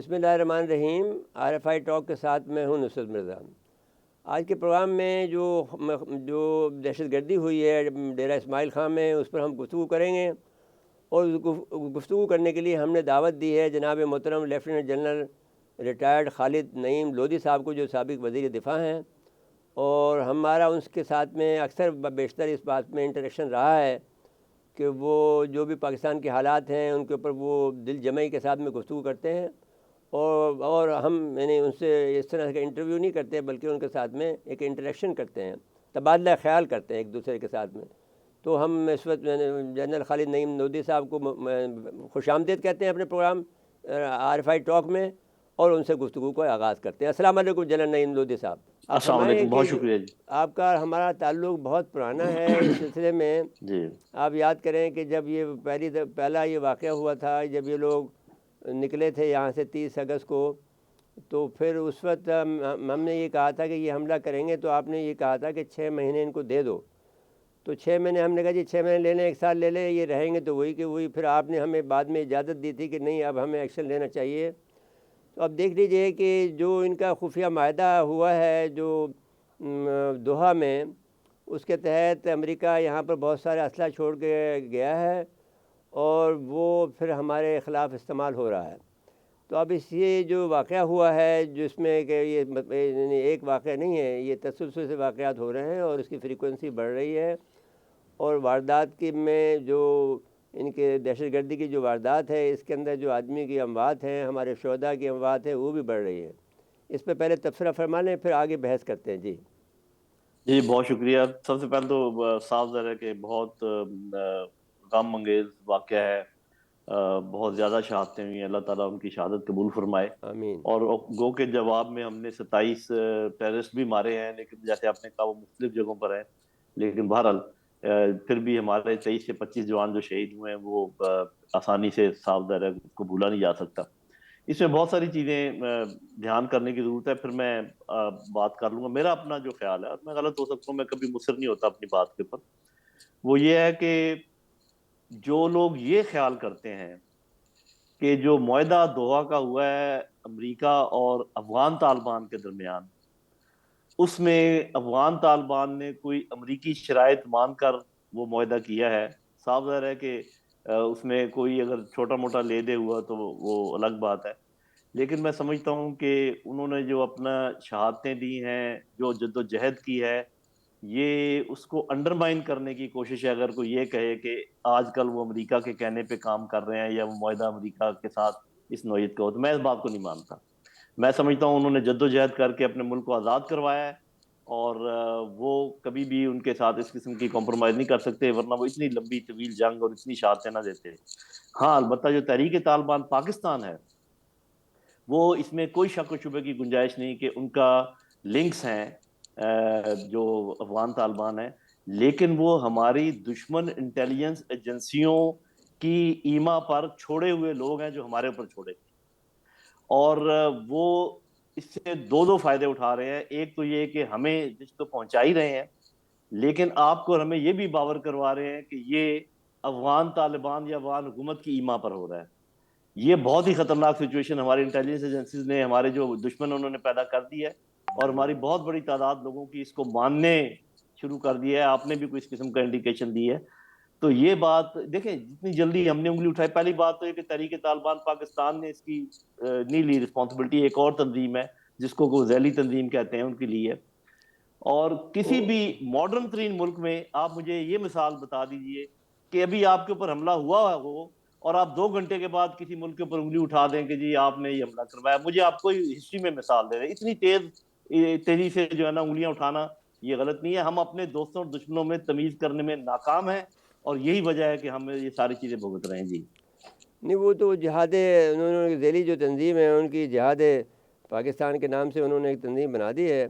بسم اللہ الرحمن الرحیم. RFI ٹاک کے ساتھ میں ہوں نصرت مرزا. آج کے پروگرام میں جو دہشت گردی ہوئی ہے ڈیرہ اسماعیل خان میں، اس پر ہم گفتگو کریں گے. اور گفتگو کرنے کے لیے ہم نے دعوت دی ہے جناب محترم لیفٹیننٹ جنرل ریٹائرڈ خالد نعیم لودھی صاحب کو، جو سابق وزیر دفاع ہیں. اور ہمارا ان کے ساتھ میں اکثر بیشتر اس بات میں انٹریکشن رہا ہے کہ وہ جو بھی پاکستان کے حالات ہیں ان کے اوپر وہ دل جمعی کے ساتھ میں گفتگو کرتے ہیں. اور ہم ان سے اس طرح کا انٹرویو نہیں کرتے، بلکہ ان کے ساتھ میں ایک انٹریکشن کرتے ہیں، تبادلہ خیال کرتے ہیں ایک دوسرے کے ساتھ میں. تو ہم اس وقت جنرل خالد نعیم لودھی صاحب کو خوش آمدید کہتے ہیں اپنے پروگرام RFI ٹاک میں، اور ان سے گفتگو کو آغاز کرتے ہیں. السلام علیکم جنرل نعیم لودھی صاحب. آپ السلام فرمائیں علیکم. کہ بہت شکریہ جی. آپ کا ہمارا تعلق بہت پرانا ہے اس سلسلے میں. جی آپ یاد کریں کہ جب یہ پہلا یہ واقعہ ہوا تھا، جب یہ لوگ نکلے تھے یہاں سے 30 اگست کو، تو پھر اس وقت ہم نے یہ کہا تھا کہ یہ حملہ کریں گے، تو آپ نے یہ کہا تھا کہ 6 مہینے ان کو دے دو. تو 6 مہینے ہم نے کہا جی 6 مہینے لے لیں، 1 سال لے لیں، یہ رہیں گے تو وہی کہ وہی. پھر آپ نے ہمیں بعد میں اجازت دی تھی کہ نہیں، اب ہمیں ایکشن لینا چاہیے. تو اب دیکھ لیجئے کہ جو ان کا خفیہ معاہدہ ہوا ہے جو دوحہ میں، اس کے تحت امریکہ یہاں پر بہت سارے اسلحہ چھوڑ کے گیا ہے، اور وہ پھر ہمارے خلاف استعمال ہو رہا ہے. تو اب اس یہ جو واقعہ ہوا ہے، جس میں کہ یہ ایک واقعہ نہیں ہے، یہ تسلسل سے واقعات ہو رہے ہیں اور اس کی فریکوینسی بڑھ رہی ہے. اور واردات کی میں جو ان کے دہشت گردی کی جو واردات ہے، اس کے اندر جو آدمی کی اموات ہیں، ہمارے شہداء کی اموات ہیں، وہ بھی بڑھ رہی ہے. اس پہ پہلے تبصرہ فرما لیں، پھر آگے بحث کرتے ہیں. جی جی بہت شکریہ. سب سے پہلے تو صاف ظاہر ہے کہ بہت غم انگیز واقعہ ہے. بہت زیادہ شہادتیں ہوئی ہیں. اللہ تعالیٰ ان کی شہادت قبول فرمائے. آمین. اور گو کے جواب میں ہم نے 27 ٹیررسٹ بھی مارے ہیں، لیکن جیسے آپ نے کہا وہ مختلف جگہوں پر ہیں. لیکن بہرحال پھر بھی ہمارے 23 سے 25 جوان جو شہید ہوئے ہیں وہ آسانی سے صاف ظاہر ہے اس کو بھولا نہیں جا سکتا. اس میں بہت ساری چیزیں دھیان کرنے کی ضرورت ہے. پھر میں بات کر لوں گا. میرا اپنا جو خیال ہے، اور میں غلط ہو سکتا ہوں، میں کبھی مصر نہیں ہوتا اپنی بات کے اوپر، وہ یہ ہے کہ جو لوگ یہ خیال کرتے ہیں کہ جو معاہدہ دوحہ کا ہوا ہے امریکہ اور افغان طالبان کے درمیان، اس میں افغان طالبان نے کوئی امریکی شرائط مان کر وہ معاہدہ کیا ہے. صاف ظاہر ہے کہ اس میں کوئی اگر چھوٹا موٹا لے دے ہوا تو وہ الگ بات ہے. لیکن میں سمجھتا ہوں کہ انہوں نے جو اپنا شہادتیں دی ہیں، جو جد و جہد کی ہے، یہ اس کو انڈرمائن کرنے کی کوشش ہے. اگر کوئی یہ کہے کہ آج کل وہ امریکہ کے کہنے پہ کام کر رہے ہیں یا وہ معاہدہ امریکہ کے ساتھ اس نوعیت کا ہو، تو میں اس بات کو نہیں مانتا. میں سمجھتا ہوں انہوں نے جد و جہد کر کے اپنے ملک کو آزاد کروایا ہے، اور وہ کبھی بھی ان کے ساتھ اس قسم کی کمپرومائز نہیں کر سکتے، ورنہ وہ اتنی لمبی طویل جنگ اور اتنی شہادتیں نہ دیتے. ہاں البتہ جو تحریک طالبان پاکستان ہے، وہ اس میں کوئی شک و شبہ کی گنجائش نہیں کہ ان کا لنکس ہیں جو افغان طالبان ہیں، لیکن وہ ہماری دشمن انٹیلیجنس ایجنسیوں کی ایما پر چھوڑے ہوئے لوگ ہیں جو ہمارے اوپر چھوڑے گئے. اور وہ اس سے دو فائدے اٹھا رہے ہیں. ایک تو یہ کہ ہمیں جس تو پہنچا ہی رہے ہیں، لیکن آپ کو اور ہمیں یہ بھی باور کروا رہے ہیں کہ یہ افغان طالبان یا افغان حکومت کی ایما پر ہو رہا ہے. یہ بہت ہی خطرناک سچویشن ہماری انٹیلیجنس ایجنسیز نے، ہمارے جو دشمن انہوں نے پیدا کر دی ہے، اور ہماری بہت بڑی تعداد لوگوں کی اس کو ماننے شروع کر دیا ہے. آپ نے بھی کوئی اس قسم کا انڈیکیشن دی ہے. تو یہ بات دیکھیں، جتنی جلدی ہم نے انگلی اٹھائی، پہلی بات تو یہ کہ تحریک طالبان پاکستان نے اس کی نہیں لی رسپانسبلٹی. ایک اور تنظیم ہے جس کو وہ ذیلی تنظیم کہتے ہیں، ان کی لی ہے. اور کسی بھی ماڈرن ترین ملک میں آپ مجھے یہ مثال بتا دیجئے کہ ابھی آپ کے اوپر حملہ ہوا ہو اور آپ 2 گھنٹے کے بعد کسی ملک کے اوپر انگلی اٹھا دیں کہ جی آپ نے یہ حملہ کروایا. مجھے آپ کوئی ہسٹری میں مثال دے دیں. اتنی تیزی سے جو ہے نا انگلیاں اٹھانا یہ غلط نہیں ہے. ہم اپنے دوستوں اور دشمنوں میں تمیز کرنے میں ناکام ہیں، اور یہی وجہ ہے کہ ہم یہ ساری چیزیں بھگت رہے ہیں. جی نہیں، وہ تو جہاد انہوں نے ذیلی جو تنظیم ہے ان کی جہاد پاکستان کے نام سے انہوں نے ایک تنظیم بنا دی ہے،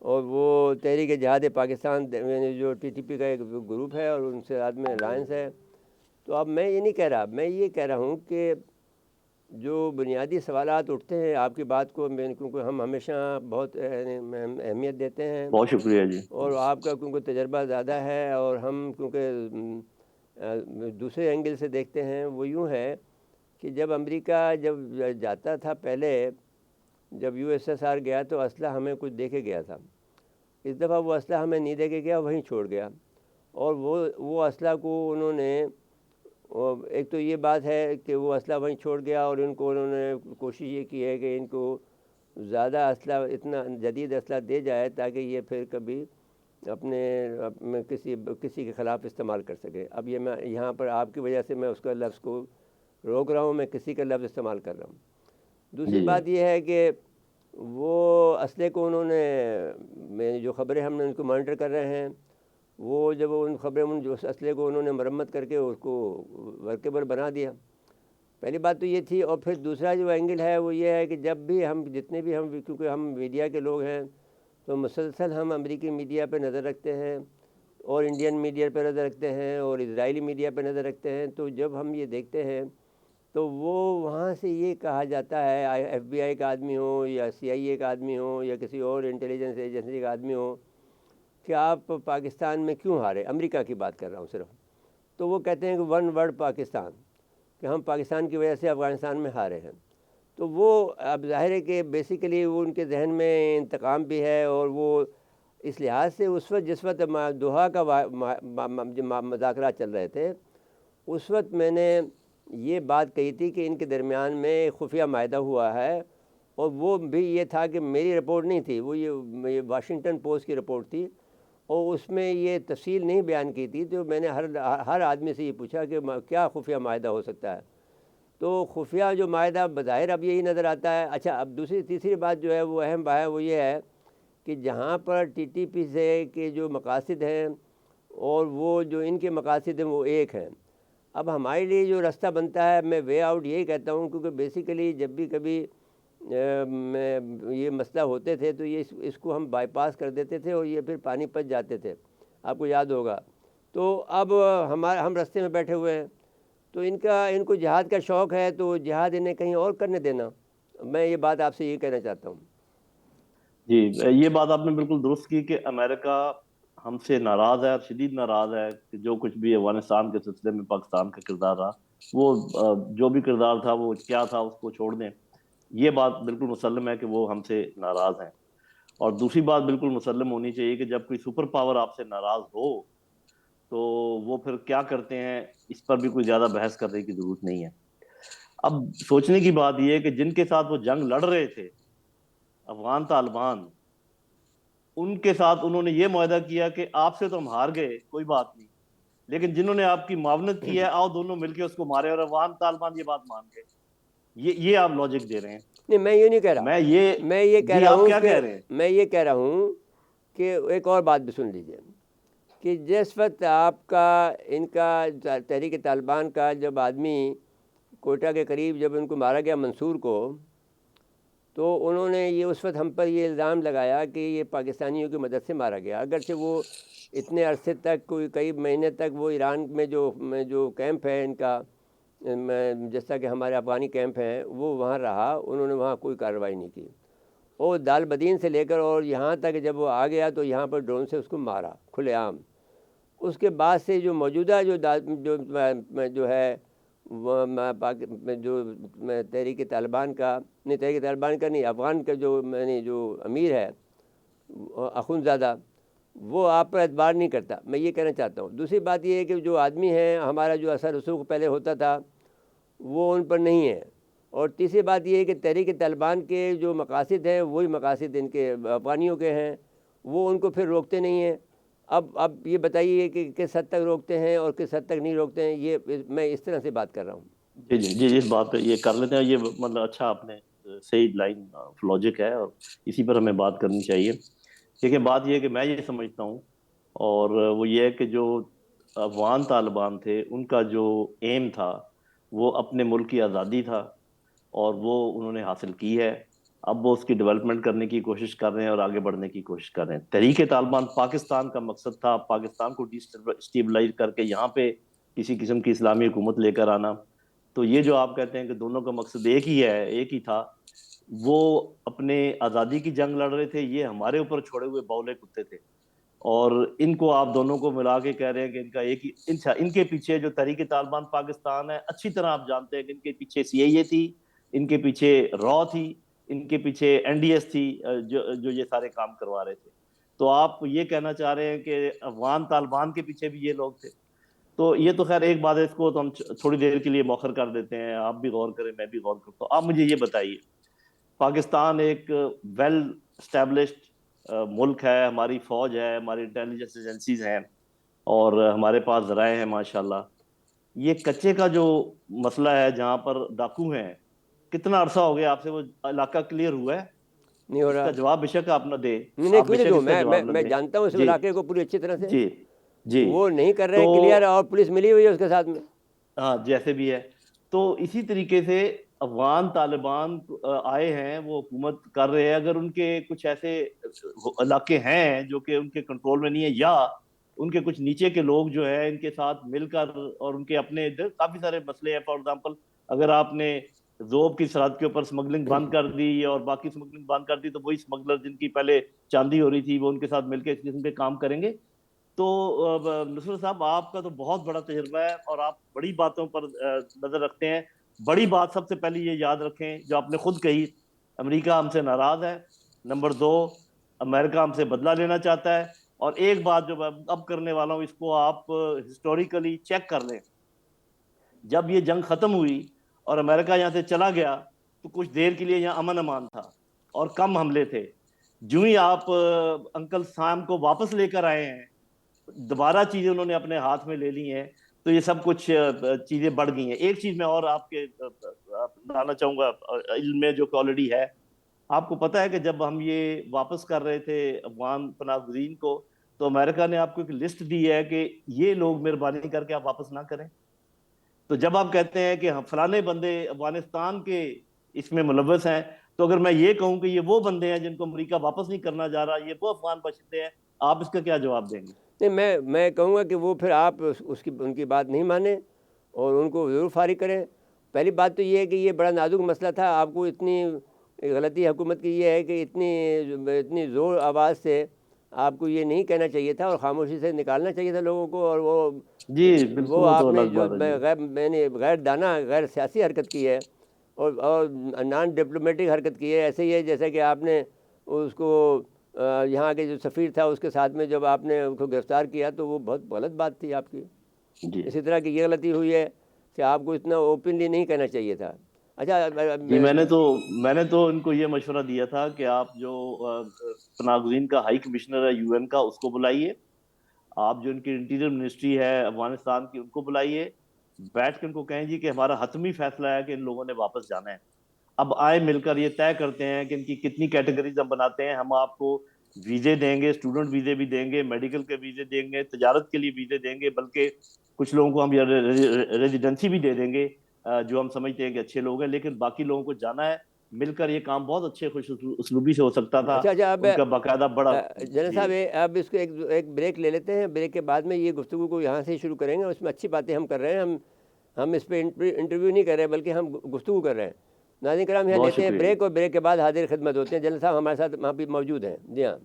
اور وہ تحریک جہاد پاکستان جو TTP کا ایک گروپ ہے، اور ان سے آدمی الائنس ہے. تو اب میں یہ نہیں کہہ رہا، میں یہ کہہ رہا ہوں کہ جو بنیادی سوالات اٹھتے ہیں آپ کی بات کو کیونکہ ہم ہمیشہ بہت اہمیت دیتے ہیں، بہت شکریہ جی. اور آپ کا کیونکہ تجربہ زیادہ ہے، اور ہم کیونکہ دوسرے اینگل سے دیکھتے ہیں. وہ یوں ہے کہ جب امریکہ جب جاتا تھا پہلے، جب USSR گیا تو اسلحہ ہمیں کچھ دے کے گیا تھا. اس دفعہ وہ اسلحہ ہمیں نہیں دے کے گیا، وہیں چھوڑ گیا. اور وہ اسلحہ کو انہوں نے، ایک تو یہ بات ہے کہ وہ اسلحہ وہیں چھوڑ گیا، اور انہوں نے کوشش یہ کی ہے کہ ان کو زیادہ اسلحہ، اتنا جدید اسلحہ دے جائے تاکہ یہ پھر کبھی اپنے کسی کے خلاف استعمال کر سکے. اب یہ میں یہاں پر آپ کی وجہ سے میں اس کا لفظ کو روک رہا ہوں، میں کسی کا لفظ استعمال کر رہا ہوں. دوسری جی بات یہ ہے کہ وہ اسلحے کو انہوں نے، میں جو خبریں ہم نے ان کو مانیٹر کر رہے ہیں، وہ جب ان خبریں جو اسلحے کو انہوں نے مرمت کر کے اس کو ورکیبل بنا دیا. پہلی بات تو یہ تھی. اور پھر دوسرا جو اینگل ہے وہ یہ ہے کہ جب بھی ہم جتنے بھی کیونکہ ہم میڈیا کے لوگ ہیں تو مسلسل ہم امریکی میڈیا پہ نظر رکھتے ہیں، اور انڈین میڈیا پہ نظر رکھتے ہیں، اور اسرائیلی میڈیا پہ نظر رکھتے ہیں. تو جب ہم یہ دیکھتے ہیں تو وہ وہاں سے یہ کہا جاتا ہے، FBI کا آدمی ہو یا CIA کا آدمی ہو یا کسی اور انٹیلیجنس ایجنسی کا آدمی ہو، کہ آپ پاکستان میں کیوں ہارے. امریکہ کی بات کر رہا ہوں صرف. تو وہ کہتے ہیں کہ ون ورڈ پاکستان، کہ ہم پاکستان کی وجہ سے افغانستان میں ہارے ہیں. تو وہ اب ظاہر ہے کہ بیسیکلی وہ ان کے ذہن میں انتقام بھی ہے، اور وہ اس لحاظ سے اس وقت جس وقت دوحہ کا مذاکرات چل رہے تھے، اس وقت میں نے یہ بات کہی تھی کہ ان کے درمیان میں خفیہ معاہدہ ہوا ہے. اور وہ بھی یہ تھا کہ میری رپورٹ نہیں تھی، وہ یہ واشنگٹن پوسٹ کی رپورٹ تھی، اور اس میں یہ تفصیل نہیں بیان کی تھی. تو میں نے ہر آدمی سے یہ پوچھا کہ کیا خفیہ معاہدہ ہو سکتا ہے. تو خفیہ جو معاہدہ بظاہر اب یہی نظر آتا ہے. اچھا، اب تیسری بات جو ہے وہ اہم بات ہے، وہ یہ ہے کہ جہاں پر TTP سے کے جو مقاصد ہیں اور وہ جو ان کے مقاصد ہیں وہ ایک ہیں. اب ہمارے لیے جو راستہ بنتا ہے، میں وے آؤٹ یہی کہتا ہوں، کیونکہ بیسیکلی جب بھی کبھی یہ مسئلہ ہوتے تھے تو یہ اس کو ہم بائی پاس کر دیتے تھے، اور یہ پھر پانی پچ جاتے تھے، آپ کو یاد ہوگا. تو اب ہم راستے میں بیٹھے ہوئے ہیں. تو ان کو جہاد کا شوق ہے، تو جہاد انہیں کہیں اور کرنے دینا. میں یہ بات آپ سے یہ کہنا چاہتا ہوں. جی، یہ بات آپ نے بالکل درست کی کہ امریکہ ہم سے ناراض ہے، اور شدید ناراض ہے کہ جو کچھ بھی افغانستان کے سلسلے میں پاکستان کا کردار رہا، وہ جو بھی کردار تھا وہ کیا تھا اس کو چھوڑ دیں. یہ بات بالکل مسلم ہے کہ وہ ہم سے ناراض ہیں. اور دوسری بات بالکل مسلم ہونی چاہیے کہ جب کوئی سپر پاور آپ سے ناراض ہو تو وہ پھر کیا کرتے ہیں، اس پر بھی کوئی زیادہ بحث کرنے کی ضرورت نہیں ہے. اب سوچنے کی بات یہ ہے کہ جن کے ساتھ وہ جنگ لڑ رہے تھے، افغان طالبان، ان کے ساتھ انہوں نے یہ معاہدہ کیا کہ آپ سے تو ہم ہار گئے، کوئی بات نہیں، لیکن جنہوں نے آپ کی معاونت کی ہے آؤ دونوں مل کے اس کو مارے. اور افغان طالبان یہ بات مان گئے. یہ آپ لاجک دے رہے ہیں. نہیں، میں یہ نہیں کہہ رہا. میں یہ کہہ جی رہا آپ ہوں کیا کہ کہہ رہے ہیں؟ میں یہ کہہ رہا ہوں کہ ایک اور بات بھی سن لیجیے، کہ جس وقت آپ کا ان کا تحریک طالبان کا جب آدمی کوئٹہ کے قریب جب ان کو مارا گیا، منصور کو، تو انہوں نے یہ اس وقت ہم پر یہ الزام لگایا کہ یہ پاکستانیوں کی مدد سے مارا گیا. اگرچہ وہ اتنے عرصے تک، کوئی کئی مہینے تک وہ ایران میں جو کیمپ ہے ان کا، جس طرح کہ ہمارے افغانی کیمپ ہیں، وہ وہاں رہا. انہوں نے وہاں کوئی کارروائی نہیں کی. اور دال بدین سے لے کر اور یہاں تک جب وہ آ گیا تو یہاں پر ڈرون سے اس کو مارا کھلے عام. اس کے بعد سے جو موجودہ جو ہے وہ جو تحریک طالبان کا نہیں، تحریک طالبان کا نہیں، افغان کا جو امیر ہے اخونزادہ، وہ آپ پر اعتبار نہیں کرتا. میں یہ کہنا چاہتا ہوں. دوسری بات یہ ہے کہ جو آدمی ہے، ہمارا جو اثر رسوخ پہلے ہوتا تھا وہ ان پر نہیں ہے. اور تیسری بات یہ ہے کہ تحریک طالبان کے جو مقاصد ہیں وہی مقاصد ان کے افغانیوں کے ہیں، وہ ان کو پھر روکتے نہیں ہیں. اب یہ بتائیے کہ کس حد تک روکتے ہیں اور کس حد تک نہیں روکتے ہیں. یہ میں اس طرح سے بات کر رہا ہوں. جی جی جی، اس بات پہ یہ کر لیتے ہیں. یہ مطلب اچھا آپ نے صحیح لائن آف لاجک ہے، اور اسی پر ہمیں بات کرنی چاہیے. دیکھیں، بات یہ ہے کہ میں یہ سمجھتا ہوں، اور وہ یہ ہے کہ جو افغان طالبان تھے ان کا جو ایم تھا وہ اپنے ملک کی آزادی تھا، اور وہ انہوں نے حاصل کی ہے. اب وہ اس کی ڈیولپمنٹ کرنے کی کوشش کر رہے ہیں اور آگے بڑھنے کی کوشش کر رہے ہیں. تحریک طالبان پاکستان کا مقصد تھا، پاکستان کو ڈیسٹیبلائز کر کے یہاں پہ کسی قسم کی اسلامی حکومت لے کر آنا. تو یہ جو آپ کہتے ہیں کہ دونوں کا مقصد ایک ہی ہے، ایک ہی تھا، وہ اپنے آزادی کی جنگ لڑ رہے تھے. یہ ہمارے اوپر چھوڑے ہوئے بولے کتے تھے. اور ان کو آپ دونوں کو ملا کے کہہ رہے ہیں کہ ان کا ایک ہی ان کے پیچھے جو تحریک طالبان پاکستان ہے، اچھی طرح آپ جانتے ہیں کہ ان کے پیچھے سی آئی اے تھی، ان کے پیچھے را تھی، ان کے پیچھے این ڈی ایس تھی، جو یہ سارے کام کروا رہے تھے. تو آپ یہ کہنا چاہ رہے ہیں کہ افغان طالبان کے پیچھے بھی یہ لوگ تھے؟ تو یہ تو خیر ایک بات ہے، اس کو تو ہم تھوڑی دیر کے لیے مؤخر کر دیتے ہیں، آپ بھی غور کریں، میں بھی غور کرتا ہوں. آپ مجھے یہ بتائیے، پاکستان ایک ویل اسٹیبلشڈ ملک ہے، ہماری فوج ہے، ہماری انٹیلیجنس ایجنسیز ہیں، اور ہمارے پاس ذرائع ہیں ماشاءاللہ. یہ کچے کا جو مسئلہ ہے جہاں پر ڈاکو ہیں، کتنا عرصہ ہو گیا آپ سے وہ علاقہ کلیئر ہوا ہے؟ نہیں ہو اس رہا. کا جواب بے شک آپ نہ دیں، نہیں آپ کیوں بے نہیں شک دوں، اس کا جواب نہ میں دیں. جانتا ہوں اس جی علاقے کو پوری اچھی طرح سے. جی جی. وہ نہیں کر رہے تو ہیں کلیئر، اور پولیس ملی ہوئی ہے اس کے ساتھ میں. ہاں جیسے بھی ہے. تو اسی طریقے سے افغان طالبان آئے ہیں، وہ حکومت کر رہے ہیں. اگر ان کے کچھ ایسے علاقے ہیں جو کہ ان کے کنٹرول میں نہیں ہے، یا ان کے کچھ نیچے کے لوگ جو ہے ان کے ساتھ مل کر، اور ان کے اپنے ادھر کافی سارے مسئلے ہیں. فار ایگزامپل، اگر آپ نے ذوب کی سرحد کے اوپر سمگلنگ بند کر دی اور باقی سمگلنگ بند کر دی، تو وہی سمگلر جن کی پہلے چاندی ہو رہی تھی وہ ان کے ساتھ مل کے اس قسم کے کام کریں گے. تو نصرت صاحب، آپ کا تو بہت بڑا تجربہ ہے اور آپ بڑی باتوں پر نظر رکھتے ہیں. بڑی بات سب سے پہلے یہ یاد رکھیں جو آپ نے خود کہی، امریکہ ہم سے ناراض ہے. نمبر دو، امریکہ ہم سے بدلہ لینا چاہتا ہے. اور ایک بات جو میں اب کرنے والا ہوں، اس کو آپ ہسٹوریکلی چیک کر لیں. جب یہ جنگ ختم ہوئی اور امریکہ یہاں سے چلا گیا، تو کچھ دیر کے لیے یہاں امن امان تھا اور کم حملے تھے. جو ہی آپ انکل سام کو واپس لے کر آئے ہیں، دوبارہ چیزیں انہوں نے اپنے ہاتھ میں لے لی ہیں، تو یہ سب کچھ چیزیں بڑھ گئی ہیں. ایک چیز میں اور آپ کے بتانا چاہوں گا، علم میں جو آلریڈی ہے. آپ کو پتا ہے کہ جب ہم یہ واپس کر رہے تھے افغان پناہ گزین کو، تو امریکہ نے آپ کو ایک لسٹ دی ہے کہ یہ لوگ مہربانی کر کے آپ واپس نہ کریں. تو جب آپ کہتے ہیں کہ فلانے بندے افغانستان کے اس میں ملوث ہیں، تو اگر میں یہ کہوں کہ یہ وہ بندے ہیں جن کو امریکہ واپس نہیں کرنا جا رہا، یہ وہ افغان باشندے ہیں، آپ اس کا کیا جواب دیں گے؟ نہیں، میں کہوں گا کہ وہ پھر آپ ان کی بات نہیں مانیں اور ان کو ضرور فارغ کریں. پہلی بات تو یہ ہے کہ یہ بڑا نازک مسئلہ تھا. آپ کو اتنی غلطی حکومت کی یہ ہے کہ اتنی زور آواز سے آپ کو یہ نہیں کہنا چاہیے تھا، اور خاموشی سے نکالنا چاہیے تھا لوگوں کو. اور جی بالکل، وہ وہ آپ تو نے الگ جو بات ہے. جی میں نے غیر دانہ، غیر سیاسی حرکت کی ہے، اور نان ڈپلومیٹک حرکت کی ہے. ایسے ہی ہے جیسے کہ آپ نے اس کو یہاں کے جو سفیر تھا اس کے ساتھ میں جب آپ نے اس کو گرفتار کیا، تو وہ بہت غلط بات تھی آپ کی. جی اسی طرح کی یہ غلطی ہوئی ہے کہ آپ کو اتنا اوپنلی نہیں کہنا چاہیے تھا. اچھا، جی. میں نے تو ان کو یہ مشورہ دیا تھا کہ آپ جو پناہ گزین کا ہائی کمشنر ہے یو این کا، اس کو بلائیے. آپ جو ان کی انٹیریئر منسٹری ہے افغانستان کی، ان کو بلائیے. بیٹھ کے ان کو کہیں جی کہ ہمارا حتمی فیصلہ ہے کہ ان لوگوں نے واپس جانا ہے. اب آئے مل کر یہ طے کرتے ہیں کہ ان کی کتنی کیٹیگریز ہم بناتے ہیں. ہم آپ کو ویزے دیں گے، اسٹوڈنٹ ویزے بھی دیں گے، میڈیکل کے ویزے دیں گے، تجارت کے لیے ویزے دیں گے، بلکہ کچھ لوگوں کو ہم ریزیڈنسی بھی دے دیں گے جو ہم سمجھتے ہیں کہ اچھے لوگ ہیں. لیکن باقی لوگوں کو جانا ہے. مل کر یہ کام بہت اچھے خوش اسلوبی سے ہو سکتا تھا. اچھا اب ان کا باقاعدہ بڑا. جنرل جی صاحب، اب اس کو ایک بریک لے لیتے ہیں. بریک کے بعد میں یہ گفتگو کو یہاں سے شروع کریں گے. اس میں اچھی باتیں ہم کر رہے ہیں. ہم اس پہ انٹرویو نہیں کر رہے بلکہ ہم گفتگو کر رہے ہیں. ناظرین کرام، یہاں بہت لیتے ہیں شکریہ. بریک، اور بریک کے بعد حاضر خدمت ہوتے ہیں. جنرل صاحب ہمارے ساتھ وہاں پہ موجود ہیں. جی ہاں.